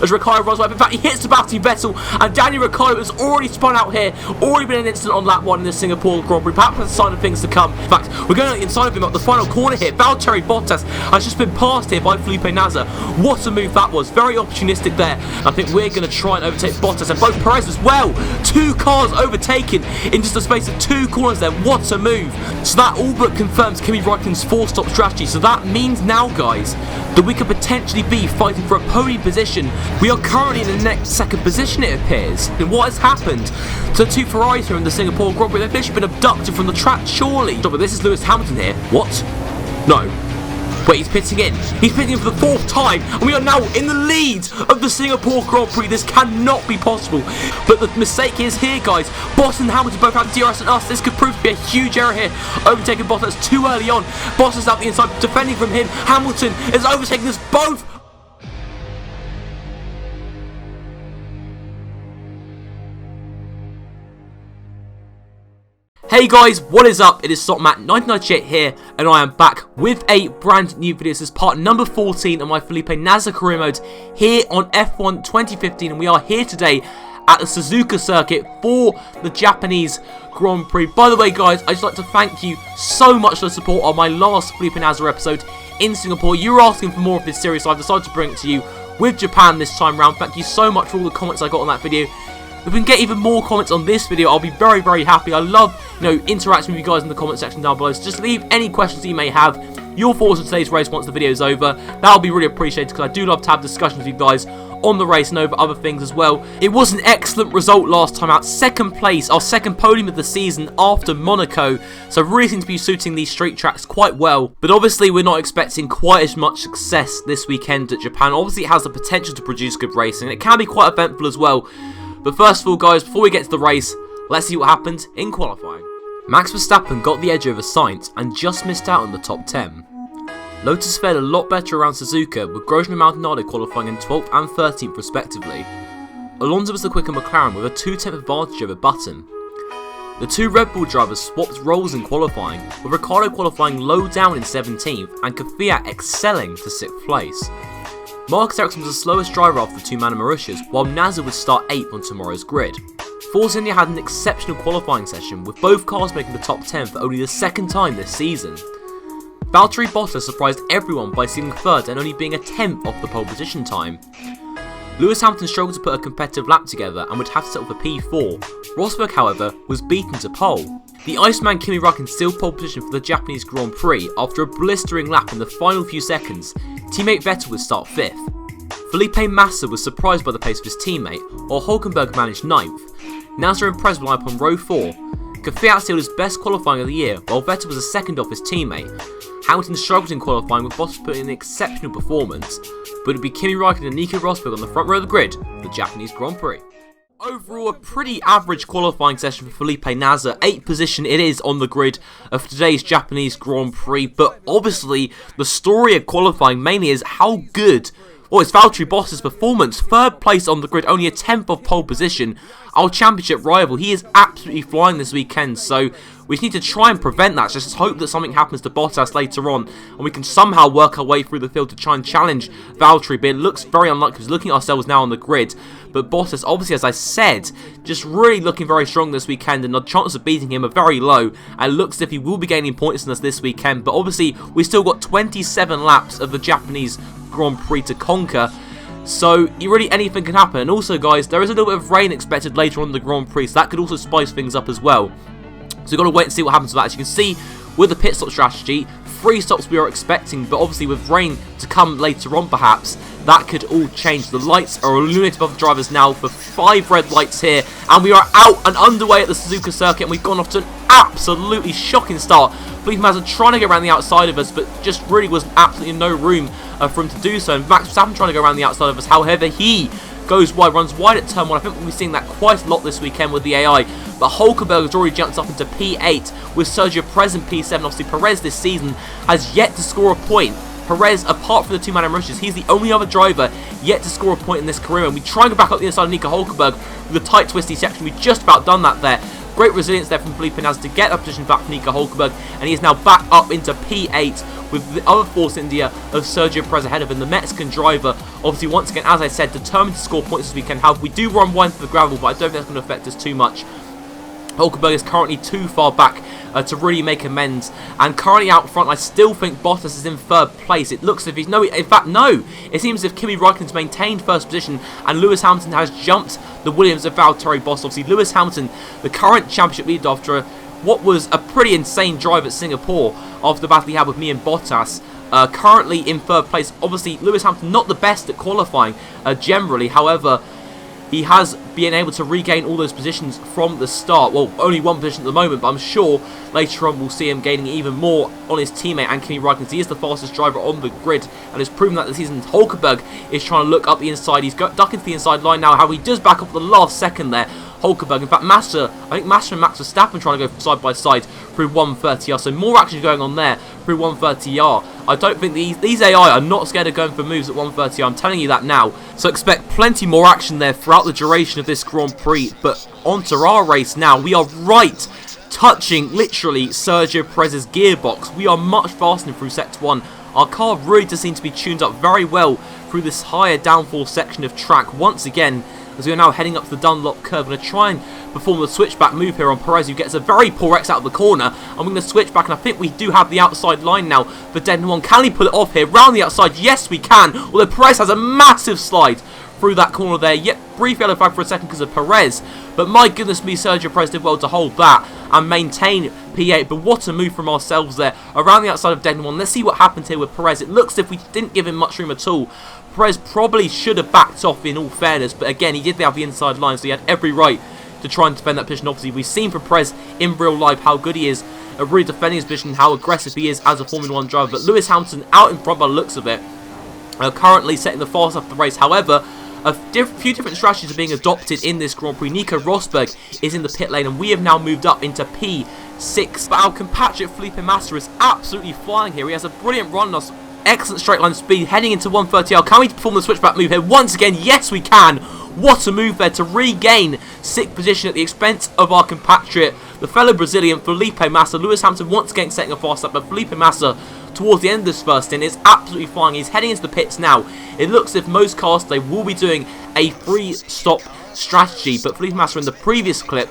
as Ricciardo runs away. In fact, he hits the Valtteri Vettel, and Daniel Ricciardo has already spun out here, already been an incident on lap 1 in the Singapore Grand Prix. Perhaps a sign of things to come. In fact, we're going inside of him at the final corner here. Valtteri Bottas has just been passed here by Felipe Nasr. What a move that was. Very opportunistic there. I think we're going to try and overtake Bottas, and both Perez as well. 2 cars overtaken in just a space of 2 corners there. What a move. So that all but confirms Kimi Räikkönen's 4-stop strategy. So that means now, guys, that we could potentially be fighting for a podium position. We are currently in the next second position, it appears. And what has happened to the 2 Ferraris here in the Singapore Grand Prix? They've literally been abducted from the track, surely. But this is Lewis Hamilton here. What? No. Wait, he's pitting in. He's pitting in for the 4th time, and we are now in the lead of the Singapore Grand Prix. This cannot be possible. But the mistake is here, guys. Bottas and Hamilton both have DRS and us. This could prove to be a huge error here. Overtaking Bottas too early on. Bottas out the inside, defending from him. Hamilton is overtaking us both. Hey guys, what is up? It is SOTMAT1998 here, and I am back with a brand new video. This is part number 14 of my Felipe Nasr career mode here on F1 2015, and we are here today at the Suzuka circuit for the Japanese Grand Prix. By the way, guys, I'd just like to thank you so much for the support on my last Felipe Nasr episode in Singapore. You were asking for more of this series, so I've decided to bring it to you with Japan this time round. Thank you so much for all the comments I got on that video. If we can get even more comments on this video, I'll be very, very happy. I love, interacting with you guys in the comment section down below. So just leave any questions that you may have, your thoughts on today's race once the video is over. That'll be really appreciated, because I do love to have discussions with you guys on the race and over other things as well. It was an excellent result last time out. 2nd place, our 2nd podium of the season after Monaco. So really seems to be suiting these street tracks quite well. But obviously we're not expecting quite as much success this weekend at Japan. Obviously it has the potential to produce good racing, and it can be quite eventful as well. But first of all, guys, before we get to the race, let's see what happened in qualifying. Max Verstappen got the edge over Sainz and just missed out on the top 10. Lotus fared a lot better around Suzuka, with Grosjean and Maldonado qualifying in 12th and 13th respectively. Alonso was the quicker McLaren with a 2/10 advantage over Button. The 2 Red Bull drivers swapped roles in qualifying, with Ricciardo qualifying low down in 17th and Kvyat excelling to 6th place. Marcus Ericsson was the slowest driver after the 2 man Mauritius, while Nasr would start 8th on tomorrow's grid. Force India had an exceptional qualifying session, with both cars making the top 10 for only the 2nd time this season. Valtteri Bottas surprised everyone by sealing 3rd and only being a 10th off the pole position time. Lewis Hamilton struggled to put a competitive lap together and would have to settle for P4. Rosberg, however, was beaten to pole. The Iceman Kimi Räikkönen still pole position for the Japanese Grand Prix after a blistering lap in the final few seconds. Teammate Vettel would start 5th. Felipe Massa was surprised by the pace of his teammate, while Hülkenberg managed 9th. Nasr and Perez relied upon row 4. Kvyat sealed his best qualifying of the year, while Vettel was a 2nd off his teammate. Hamilton struggled in qualifying, with Bottas putting in an exceptional performance, but it would be Kimi Räikkönen and Nico Rosberg on the front row of the grid for the Japanese Grand Prix. Overall, a pretty average qualifying session for Felipe Nasr. 8th position it is on the grid of today's Japanese Grand Prix, but obviously the story of qualifying mainly is how good, it's Valtteri Bottas' performance. 3rd place on the grid, only a 10th of pole position. Our championship rival, he is absolutely flying this weekend, so we need to try and prevent that. Just hope that something happens to Bottas later on, and we can somehow work our way through the field to try and challenge Valtteri, but it looks very unlikely because looking at ourselves now on the grid. But Bottas, obviously, as I said, just really looking very strong this weekend, and the chances of beating him are very low, and it looks as if he will be gaining points on us this weekend. But obviously, we still got 27 laps of the Japanese Grand Prix to conquer, so really anything can happen. And also, guys, there is a little bit of rain expected later on in the Grand Prix, so that could also spice things up as well. So we've got to wait and see what happens with that. As you can see, with the pit stop strategy, 3 stops we are expecting, but obviously with rain to come later on perhaps, that could all change. The lights are illuminated above the drivers now for 5 red lights here, and we are out and underway at the Suzuka circuit, and we've gone off to an absolutely shocking start. Felipe Nasr trying to get around the outside of us, but just really was absolutely no room for him to do so. And Max Verstappen trying to go around the outside of us, however, he goes wide, runs wide at turn 1. I think we'll be seeing that quite a lot this weekend with the AI. But Hülkenberg has already jumped up into P8 with Sergio Perez in P7. Obviously, Perez this season has yet to score a point. Perez, apart from the 2 man Mauritius, he's the only other driver yet to score a point in this career. And we try and go back up the inside of Nico Hülkenberg with a tight twisty section. We've just about done that there. Great resilience there from Felipe Nasr to get a position back from Nico Hulkenberg, and he is now back up into P8 with the other Force India of Sergio Perez ahead of him. The Mexican driver, obviously, once again, as I said, determined to score points as we can have. We do run wide for the gravel, but I don't think that's going to affect us too much. Hulkenberg is currently too far back to really make amends, and currently out front I still think Bottas is in third place. It looks as if he's it seems as if Kimi Räikkönen's maintained first position and Lewis Hamilton has jumped the Williams of Valtteri Bottas. Obviously Lewis Hamilton, the current championship leader after what was a pretty insane drive at Singapore after the battle he had with me and Bottas, currently in third place. Obviously Lewis Hamilton not the best at qualifying generally, however he has been able to regain all those positions from the start. Well, only one position at the moment, but I'm sure later on we'll see him gaining even more on his teammate and Kimi Räikkönen. He is the fastest driver on the grid and has proven that this season. Hulkenberg is trying to look up the inside. He's ducking to the inside line now. How he does back up the last second there. Hulkenberg, in fact, Massa and Max Verstappen trying to go side by side through 130R. So more action going on there through 130R. I don't think these AI are not scared of going for moves at 130R. I'm telling you that now. So expect plenty more action there throughout the duration of this Grand Prix. But onto our race now. We are right touching literally Sergio Perez's gearbox. We are much faster through Sector 1. Our car really does seem to be tuned up very well through this higher downforce section of track once again, as we are now heading up to the Dunlop curve. We're going to try and perform the switchback move here on Perez, who gets a very poor exit out of the corner. And we're going to switch back, and I think we do have the outside line now for dead and one. Can he pull it off here? Round the outside, yes we can. Although Perez has a massive slide through that corner there. Yep, brief yellow flag for a second because of Perez. But my goodness me, Sergio Perez did well to hold that and maintain P8. But what a move from ourselves there. Around the outside of dead and one. Let's see what happens here with Perez. It looks as if we didn't give him much room at all. Perez probably should have backed off in all fairness, but again, he did have the inside line, so he had every right to try and defend that position. Obviously, we've seen from Perez in real life how good he is at really defending his position, how aggressive he is as a Formula 1 driver. But Lewis Hamilton out in front by the looks of it, currently setting the fast of the race. However, a few different strategies are being adopted in this Grand Prix. Nico Rosberg is in the pit lane, and we have now moved up into P6. But our compatriot Felipe Nasr is absolutely flying here. He has a brilliant run on us. Excellent straight line speed, heading into 130R. Can we perform the switchback move here once again? Yes, we can. What a move there to regain 6th position at the expense of our compatriot, the fellow Brazilian Felipe Nasr. Lewis Hamilton once again setting a fast up, but Felipe Nasr towards the end of this first stint is absolutely flying. He's heading into the pits now. It looks as if most cars today will be doing a free-stop strategy, but Felipe Nasr in the previous clip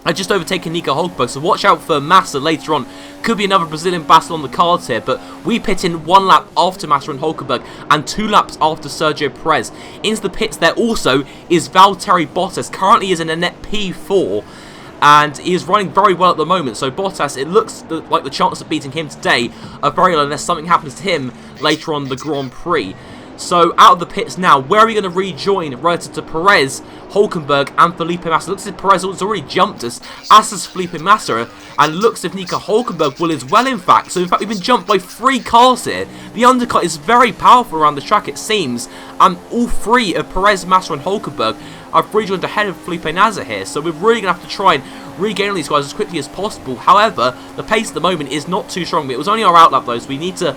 had just overtaken Nico Hulkenberg, so watch out for Massa later on. Could be another Brazilian battle on the cards here, but we pit in 1 lap after Massa and Hulkenberg and 2 laps after Sergio Perez. Into the pits there also is Valtteri Bottas. Currently is in a net P4, and he is running very well at the moment. So Bottas, it looks like the chance of beating him today are very low unless something happens to him later on the Grand Prix. So out of the pits now, where are we going to rejoin relative to Perez, Hulkenberg and Felipe Nasr? Looks as if Perez has already jumped us, as has Felipe Nasr, and looks as if Nico Hulkenberg will as well, in fact. So in fact we've been jumped by 3 cars here. The undercut is very powerful around the track, it seems, and all 3 of Perez, Massa and Hulkenberg I've rejoined ahead of Felipe Nasr here, so we're really going to have to try and regain all these guys as quickly as possible. However, the pace at the moment is not too strong. It was only our outlap though, so we need to,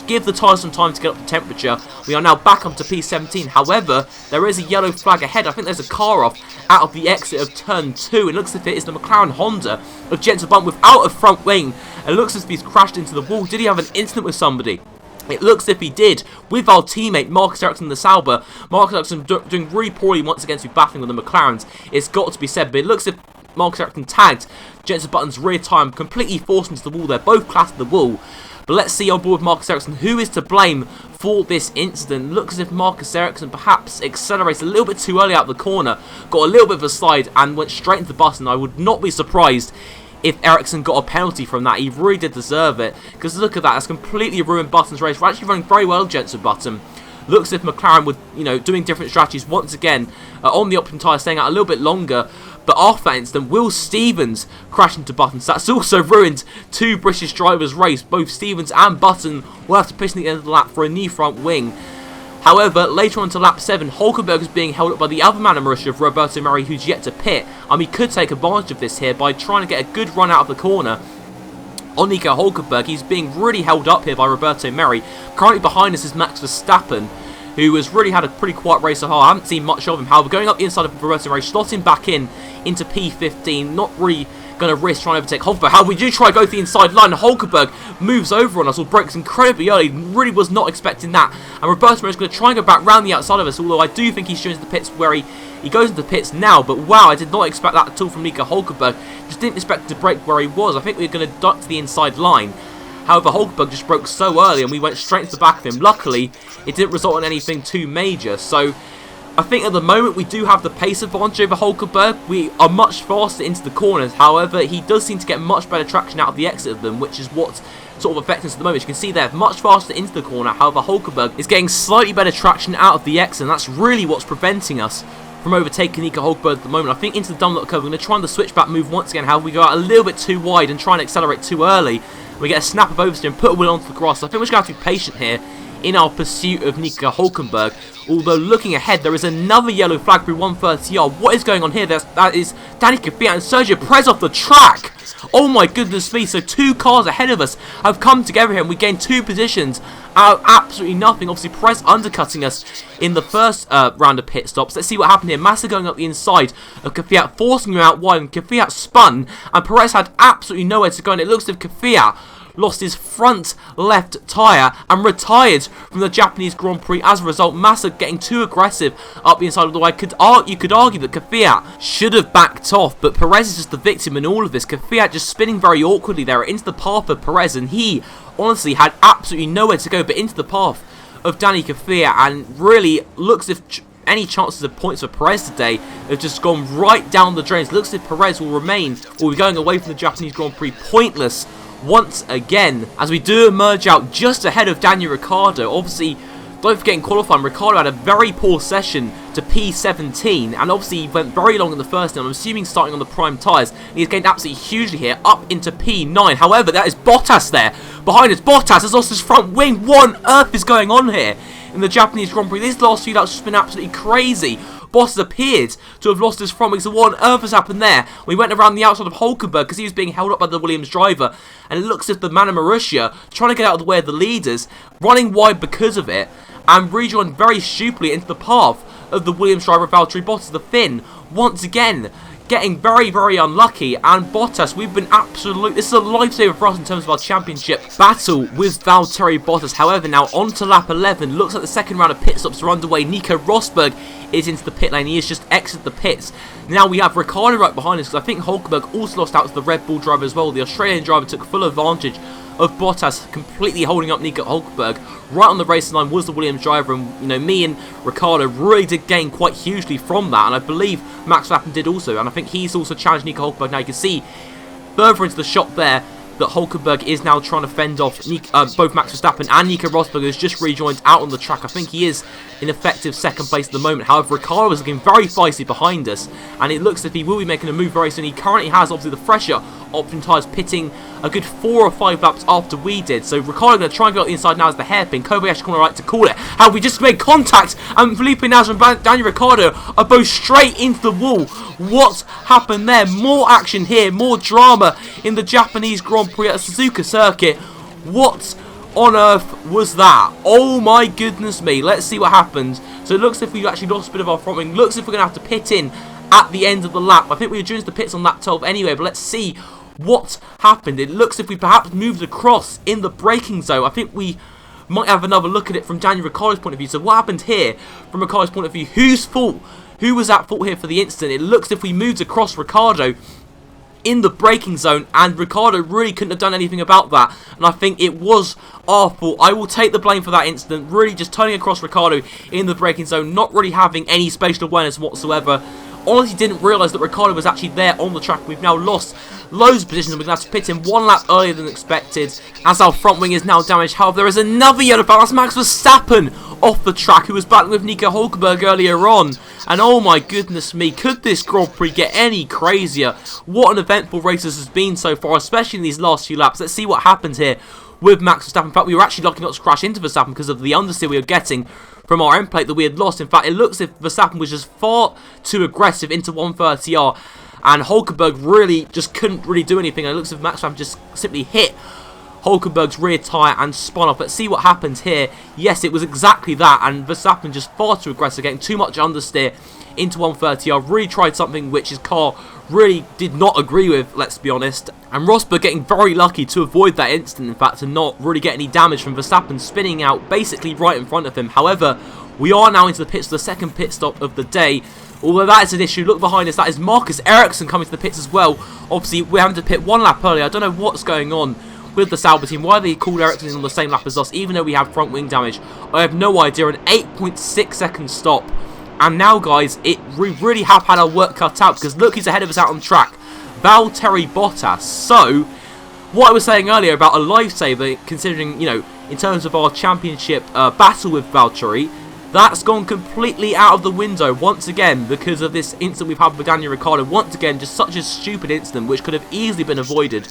give the tyres some time to get up to temperature. We are now back up to P17. However, there is a yellow flag ahead. I think there's a car off out of the exit of turn 2. It looks as if it is the McLaren Honda of JENSON Bump without a front wing. It looks as if he's crashed into the wall. Did he have an incident with somebody? It looks as if he did, with our teammate Marcus Ericsson, the Sauber. Marcus Ericsson doing really poorly once again to be battling with the McLarens. It's got to be said, but it looks as if Marcus Ericsson tagged JENSON Button's rear tyre, completely forced into the wall there. Both clattered the wall. But let's see on board with Marcus Ericsson who is to blame for this incident. Looks as if Marcus Ericsson perhaps accelerated a little bit too early out of the corner, got a little bit of a slide and went straight into the button. I would not be surprised if Ericsson got a penalty from that. He really did deserve it, because look at that, that's completely ruined Button's race. We're actually running very well, JENSON Button. Looks as if McLaren were, doing different strategies once again on the optimum tyre, staying out a little bit longer. But after that incident, Will Stevens crashed into Button. So that's also ruined 2 British drivers' race. Both Stevens and Button will have to pitch at the end of the lap for a new front wing. However, later on to lap 7, Hulkenberg is being held up by the other man in Mauritius, of Roberto Merri, who's yet to pit. And we could take advantage of this here by trying to get a good run out of the corner on Nico Hulkenberg. He's being really held up here by Roberto Merri. Currently behind us is Max Verstappen, who has really had a pretty quiet race so far. I haven't seen much of him. However, going up the inside of Roberto Ray, slotting back into P15, not really going to risk trying to overtake Hulkenberg. However, we do try to go to the inside line, and Hulkenberg moves over on us, or breaks incredibly early. Really was not expecting that. And Roberto Ray is going to try and go back round the outside of us, although I do think he's showing the pits where he goes into the pits now. But wow, I did not expect that at all from Nico Hulkenberg. Just didn't expect to break where he was. I think we were going to duck to the inside line. However, Hulkenberg just broke so early and we went straight to the back of him. Luckily, it didn't result in anything too major. So, I think at the moment we do have the pace advantage over Hulkenberg. We are much faster into the corners. However, he does seem to get much better traction out of the exit of them, which is what's sort of affecting us at the moment. As you can see there, much faster into the corner. However, Hulkenberg is getting slightly better traction out of the exit, and that's really what's preventing us from overtaking Nico Hulkenberg at the moment. I think into the Dunlop curve, we're going to try the switchback move once again. However, we go out a little bit too wide and try and accelerate too early. We get a snap of oversteer and put a wheel onto the grass. So I think we're just going to have to be patient here in our pursuit of Nico Hulkenberg. Although looking ahead, there is another yellow flag through 130R. What is going on here? That is Danny Kvyat and Sergio Perez off the track. Oh my goodness me. So 2 cars ahead of us have come together here and we gained 2 positions out of absolutely nothing. Obviously, Perez undercutting us in the first round of pit stops. Let's see what happened here. Massa going up the inside of Kvyat, forcing him out wide, and Kvyat spun, and Perez had absolutely nowhere to go, and it looks as if Kvyat lost his front left tyre and retired from the Japanese Grand Prix. As a result, Massa getting too aggressive up the inside of the way. You could argue that Kvyat should have backed off, but Perez is just the victim in all of this. Kvyat just spinning very awkwardly there into the path of Perez, and he honestly had absolutely nowhere to go but into the path of Danny Kvyat, and really looks as if any chances of points for Perez today have just gone right down the drains. Looks as if Perez will remain, or be going away from the Japanese Grand Prix pointless once again, as we do emerge out just ahead of Daniel Ricciardo. Obviously, don't forget in qualifying, Ricciardo had a very poor session to P17, and obviously he went very long in the first, and I'm assuming starting on the prime tyres, and he's gained absolutely hugely here, up into P9. However, that is Bottas there, behind us. Bottas has lost his front wing. What on earth is going on here in the Japanese Grand Prix? These last few laps have just been absolutely crazy. Bottas appeared to have lost his front wing, so what on earth has happened there? We went around the outside of Hulkenberg because he was being held up by the Williams driver, and it looks as if the man of Marussia, trying to get out of the way of the leaders, running wide because of it, and rejoined very stupidly into the path of the Williams driver Valtteri Bottas, the Finn, once again getting very, very unlucky. And Bottas, we've been this is a lifesaver for us in terms of our championship battle with Valtteri Bottas. However, now on to lap 11, looks like the second round of pit stops are underway. Nico Rosberg is into the pit lane. He has just exited the pits. Now we have Ricciardo right behind us, because I think Hulkenberg also lost out to the Red Bull driver as well. The Australian driver took full advantage of Bottas completely holding up Nico Hulkenberg. Right on the racing line was the Williams driver, and me and Ricciardo really did gain quite hugely from that, and I believe Max Verstappen did also, and I think he's also challenged Nico Hulkenberg. Now you can see further into the shot there that Hulkenberg is now trying to fend off both Max Verstappen and Nico Rosberg, who's just rejoined out on the track. I think he is in effective second place at the moment. However, Ricciardo is looking very feisty behind us, and it looks as if he will be making a move very soon. He currently has, obviously, the fresher option tyres pitting a good 4 or 5 laps after we did. So Ricciardo going to try and go out the inside now as the hairpin. Kobayashi corner right to call it. How we just made contact, and Felipe Nasr and Daniel Ricciardo are both straight into the wall. What happened there? More action here, more drama in the Japanese Grand Prix at the Suzuka circuit. What on earth was that? Oh my goodness me. Let's see what happens. So it looks as if we've actually lost a bit of our front wing. Looks as if we're going to have to pit in at the end of the lap. I think we were due to the pits on lap 12 anyway, but let's see what happened. It looks as if we perhaps moved across in the braking zone. I think we might have another look at it from Daniel Ricciardo's point of view. So what happened here from Ricciardo's point of view? Whose fault? Who was at fault here for the incident? It looks as if we moved across Ricciardo in the braking zone, and Ricciardo really couldn't have done anything about that, and I think it was our fault. I will take the blame for that incident, really just turning across Ricciardo in the braking zone, not really having any spatial awareness whatsoever. Honestly didn't realise that Ricciardo was actually there on the track. We've now lost loads of positions, and we're going to have to pit in 1 lap earlier than expected, as our front wing is now damaged. However, there is another yellow flag. That's Max Verstappen off the track, who was battling with Nico Hulkenberg earlier on. And oh my goodness me, could this Grand Prix get any crazier? What an eventful race this has been so far, especially in these last few laps. Let's see what happens here with Max Verstappen. In fact, we were actually lucky not to crash into Verstappen because of the understeer we were getting from our end plate that we had lost. In fact, it looks as if Verstappen was just far too aggressive into 130R, and Hulkenberg really just couldn't really do anything. And it looks as if Max Verstappen just simply hit Hulkenberg's rear tyre and spun off. Let's see what happens here. Yes, it was exactly that, and Verstappen just far too aggressive, getting too much understeer into 130R. Really tried something which his car really did not agree with, let's be honest. And Rosberg getting very lucky to avoid that incident, in fact, and not really get any damage from Verstappen spinning out basically right in front of him. However, we are now into the pits, the second pit stop of the day. Although that is an issue, look behind us, that is Marcus Ericsson coming to the pits as well. Obviously, we're having to pit one lap early. I don't know what's going on with the Sauber team. Why they called Ericsson on the same lap as us, even though we have front wing damage? I have no idea. An 8.6 second stop. And now, guys, we really have had our work cut out, because look who's ahead of us out on track. Valtteri Bottas. So, what I was saying earlier about a lifesaver, considering, you know, in terms of our championship battle with Valtteri, that's gone completely out of the window once again because of this incident we've had with Daniel Ricciardo. Once again, just such a stupid incident which could have easily been avoided.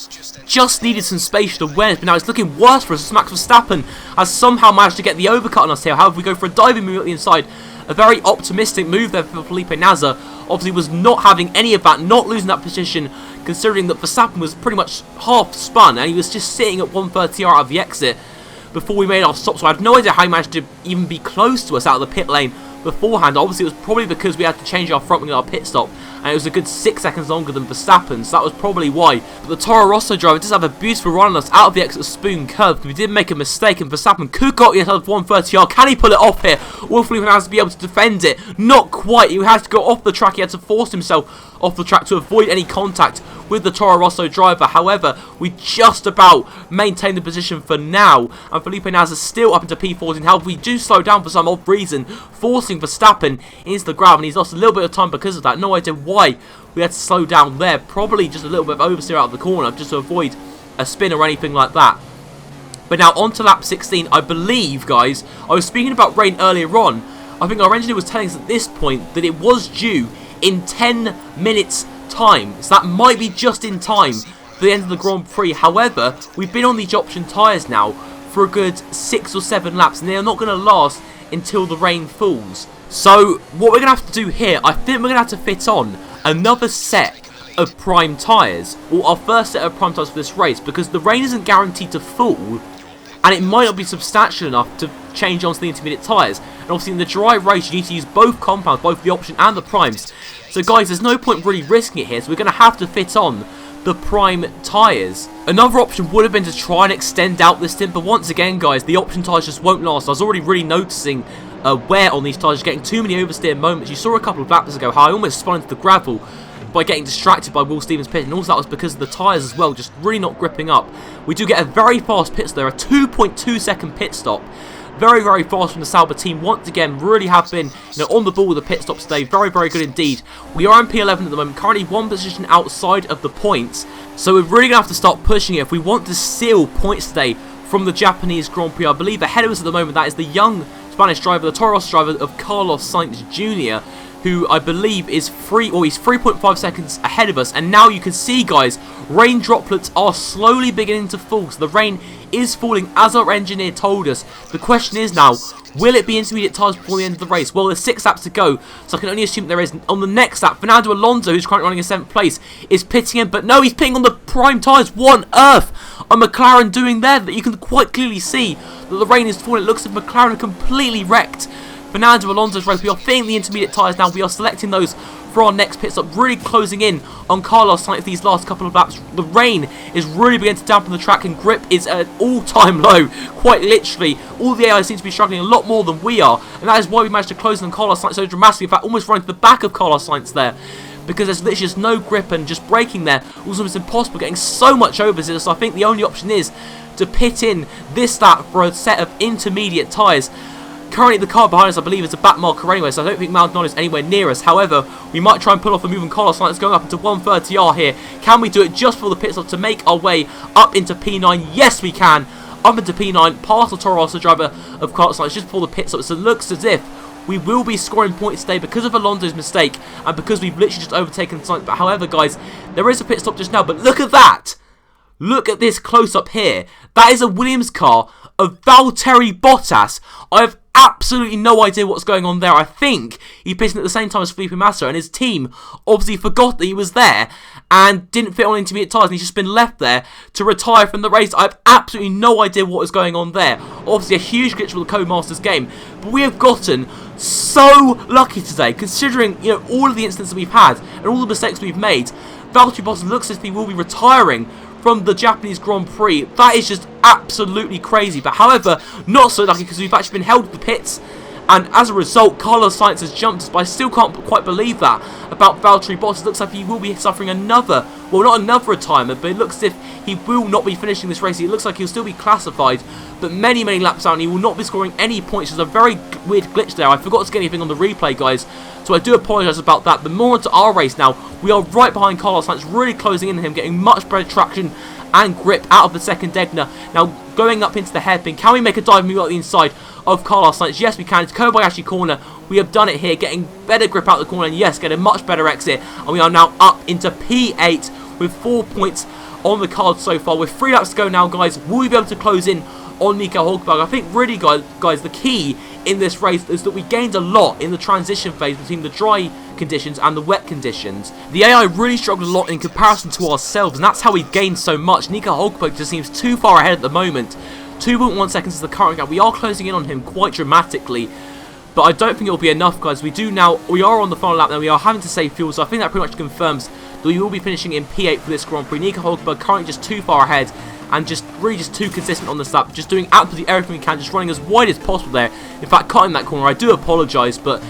Just needed some spatial awareness, but now it's looking worse for us. Max Verstappen has somehow managed to get the overcut on us here. However, we go for a diving move at the inside. A very optimistic move there for Felipe Nasr. Obviously was not having any of that, not losing that position, considering that Verstappen was pretty much half spun and he was just sitting at 130R out of the exit before we made our stop. So I have no idea how he managed to even be close to us out of the pit lane beforehand. Obviously, it was probably because we had to change our front wing at our pit stop, and it was a good 6 seconds longer than Verstappen, so that was probably why. But the Toro Rosso driver does have a beautiful run on us out of the exit spoon curve. We did make a mistake, and Verstappen could got it out of 130R. Can he pull it off here? Will Felipe has to be able to defend it? Not quite. He had to go off the track. He had to force himself off the track to avoid any contact with the Toro Rosso driver. However, we just about maintain the position for now, and Felipe Nasr is still up into P14. However, we do slow down for some odd reason, forcing Verstappen into the grab, and he's lost a little bit of time because of that. No idea why we had to slow down there. Probably just a little bit of oversteer out of the corner just to avoid a spin or anything like that. But now on to lap 16. I believe, guys, I was speaking about rain earlier on. I think our engineer was telling us at this point that it was due in 10 minutes time, so that might be just in time for the end of the Grand Prix. However, we've been on these option tyres now for a good 6 or 7 laps, and they are not going to last until the rain falls. So what we're going to have to do here, I think we're going to have to fit on another set of prime tyres, or our first set of prime tyres for this race, because the rain isn't guaranteed to fall, and it might not be substantial enough to change onto the intermediate tyres. And obviously in the dry race you need to use both compounds, both the option and the primes. So guys, there's no point really risking it here, so we're going to have to fit on the prime tyres. Another option would have been to try and extend out this stint, but once again guys, the option tyres just won't last. I was already really noticing wear on these tyres, getting too many oversteer moments. You saw a couple of laps ago how I almost spun into the gravel by getting distracted by Will Stevens' pit, and also that was because of the tyres as well, just really not gripping up. We do get a very fast pit stop there, a 2.2 second pit stop. Very, very fast from the Sauber team. Once again, really have been, on the ball with the pit stops today. Very, very good indeed. We are in P11 at the moment, currently one position outside of the points. So we're really going to have to start pushing it if we want to steal points today from the Japanese Grand Prix. I believe ahead of us at the moment, that is the young Spanish driver, the Toro Rosso driver of Carlos Sainz Jr., who I believe is he's 3.5 seconds ahead of us. And now you can see, guys, rain droplets are slowly beginning to fall. So the rain is falling as our engineer told us. The question is now, will it be intermediate tyres before the end of the race? Well, there's 6 laps to go, so I can only assume there is. On the next lap, Fernando Alonso, who's currently running in 7th place, is pitting in, but no, he's pitting on the prime tyres. What on earth are McLaren doing there? That you can quite clearly see that the rain is falling. It looks like McLaren are completely wrecked Fernando Alonso's race. We are fitting the intermediate tyres now. We are selecting those for our next pit stop, really closing in on Carlos Sainz these last couple of laps. The rain is really beginning to dampen the track, and grip is at an all-time low, quite literally. All the AI seem to be struggling a lot more than we are, and that is why we managed to close in on Carlos Sainz so dramatically. In fact, almost running to the back of Carlos Sainz there, because there's literally just no grip, and just braking there also it's impossible, getting so much oversteer. So I think the only option is to pit in this lap for a set of intermediate tyres. Currently the car behind us, I believe, is a back marker anyway, so I don't think Maldonado is anywhere near us. However, we might try and pull off a move on Carlos Sainz going up into 130R here. Can we do it just for the pit stop to make our way up into P9? Yes, we can. Up into P9, past the Toro Rosso driver of Carlos Sainz just before the pit stop. So it looks as if we will be scoring points today because of Alonso's mistake and because we've literally just overtaken Sainz. But however, guys, there is a pit stop just now, but look at that. Look at this close-up here. That is a Williams car of Valtteri Bottas. I have absolutely no idea what's going on there. I think he pitted at the same time as Felipe Nasr, and his team obviously forgot that he was there and didn't fit on intermediate tyres, and he's just been left there to retire from the race. I have absolutely no idea what is going on there. Obviously a huge glitch for the Codemasters game, but we have gotten so lucky today, considering, you know, all of the incidents that we've had and all the mistakes we've made. Valtteri Bottas looks as if he will be retiring from the Japanese Grand Prix. That is just absolutely crazy. But however, not so lucky, because we've actually been held to the pits, and as a result, Carlos Sainz has jumped us. But I still can't quite believe that about Valtteri Bottas. It looks like he will be suffering another, well, not another retirement, but it looks as if he will not be finishing this race. It looks like he'll still be classified, but many laps out, and he will not be scoring any points. There's a very weird glitch there. I forgot to get anything on the replay, guys, so I do apologise about that. But more onto our race now. We are right behind Carlos Sainz, really closing in on him, getting much better traction and grip out of the second Degner. Now going up into the hairpin, can we make a dive move out the inside of Carlos Sainz? Yes, we can. It's Kobayashi corner. We have done it here, getting better grip out the corner, and yes, get a much better exit. And we are now up into P8 with 4 points on the card so far. With 3 laps to go now, guys. Will we be able to close in on Nico Hulkenberg? I think really, guys, the key in this race is that we gained a lot in the transition phase between the dry conditions and the wet conditions. The AI really struggled a lot in comparison to ourselves, and that's how we gained so much. Nico Hulkenberg just seems too far ahead at the moment. 2.1 seconds is the current gap. We are closing in on him quite dramatically, but I don't think it will be enough, guys. We are on the final lap now. We are having to save fuel, so I think that pretty much confirms that we will be finishing in P8 for this Grand Prix. Nico Hulkenberg currently just too far ahead, and just too consistent on this lap, just doing absolutely everything we can, just running as wide as possible there. In fact, cutting that corner. I do apologise, but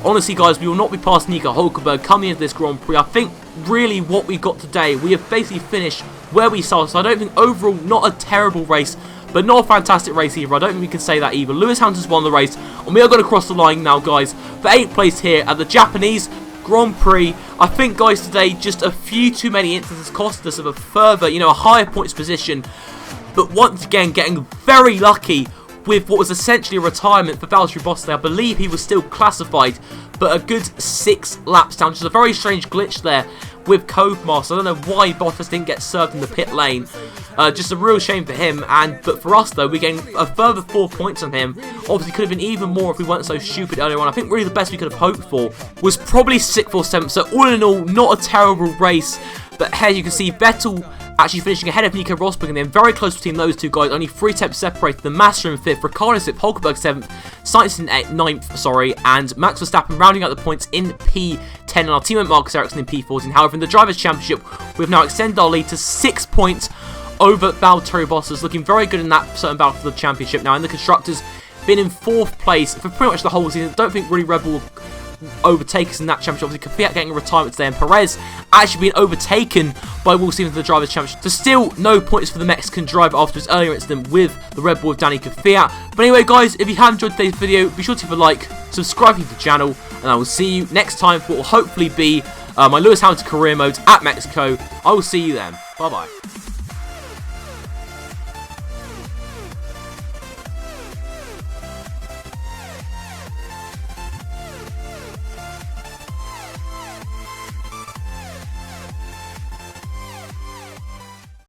honestly, guys, we will not be past Nico Hulkenberg coming into this Grand Prix. I think really what we got today, we have basically finished where we started. So I don't think overall, not a terrible race, but not a fantastic race either. I don't think we can say that either. Lewis Hamilton's won the race, and we are going to cross the line now, guys, for 8th place here at the Japanese Grand Prix. I think, guys, today just a few too many instances cost us of a further, you know, a higher points position. But once again, getting very lucky with what was essentially a retirement for Valtteri Bottas. I believe he was still classified, but a good 6 laps down. Just a very strange glitch there with Codemasters. I don't know why Bottas didn't get served in the pit lane. Just a real shame for him. But for us, though, we gained a further 4 points on him. Obviously, could have been even more if we weren't so stupid earlier on. I think really the best we could have hoped for was probably 6th or 7th. So all in all, not a terrible race. But here you can see Vettel actually finishing ahead of Nico Rosberg, and then very close between those two guys, only 3 tenths separated. The Massa in 5th, Ricciardo 6th, Hulkenberg 7th, Sainz in 9th, and Max Verstappen rounding out the points in P10, and our teammate Marcus Ericsson in P14. However, in the Drivers' Championship, we've now extended our lead to 6 points over Valtteri Bottas, looking very good in that certain battle for the championship. Now, in the Constructors, been in 4th place for pretty much the whole season. Don't think really Red Bull overtake us in that championship. Obviously, Kvyat getting a retirement today, and Perez actually being overtaken by Will Stevens in the Drivers' Championship. So still no points for the Mexican driver after his earlier incident with the Red Bull of Danny Kvyat. But anyway, guys, if you have enjoyed today's video, be sure to leave a like, subscribe to the channel, and I will see you next time for what will hopefully be my Lewis Hamilton career mode at Mexico. I will see you then. Bye-bye.